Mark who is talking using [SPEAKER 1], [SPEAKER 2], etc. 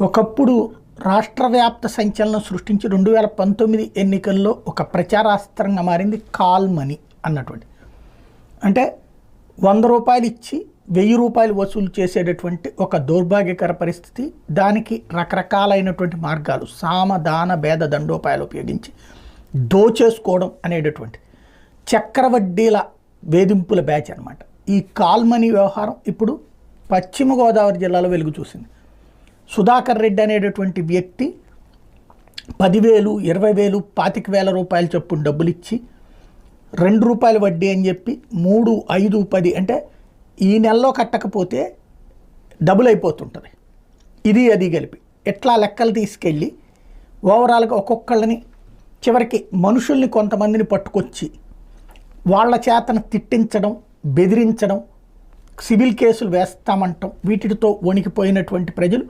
[SPEAKER 1] ఒకప్పుడు రాష్ట్ర వ్యాప్త సంచలనం సృష్టించి 2019 ఎన్నికల్లో ఒక ప్రచారాస్త్రంగా మారింది కాల్ మనీ అన్నటువంటి. అంటే 100 రూపాయలు ఇచ్చి 1000 రూపాయలు వసూలు చేసేటటువంటి ఒక దౌర్భాగ్యకర పరిస్థితి. దానికి రకరకాలైనటువంటి మార్గాలు, సామ దాన భేద దండోపాయాలు ఉపయోగించి దోచేసుకోవడం అనేటటువంటి చక్రవడ్డీల వేధింపుల బ్యాచ్ అనమాట. ఈ కాల్ మనీ వ్యవహారం ఇప్పుడు పశ్చిమ గోదావరి జిల్లాలో వెలుగు చూసింది. సుధాకర్ రెడ్డి అనేటటువంటి వ్యక్తి 10,000, 20,000, 25,000 రూపాయలు చొప్పున డబ్బులు ఇచ్చి 2 రూపాయల వడ్డీ అని చెప్పి 3, 5, 10 అంటే ఈ నెలలో కట్టకపోతే డబుల్ అయిపోతుంటుంది. ఇది అది కలిపి ఎట్లా లెక్కలు తీసుకెళ్ళి ఓవరాల్గా ఒక్కొక్కళ్ళని చివరికి మనుషుల్ని కొంతమందిని పట్టుకొచ్చి వాళ్ళ చేతను తిట్టించడం, బెదిరించడం, సివిల్ కేసులు వేస్తామంటాం. వీటితో వణికిపోయినటువంటి ప్రజలు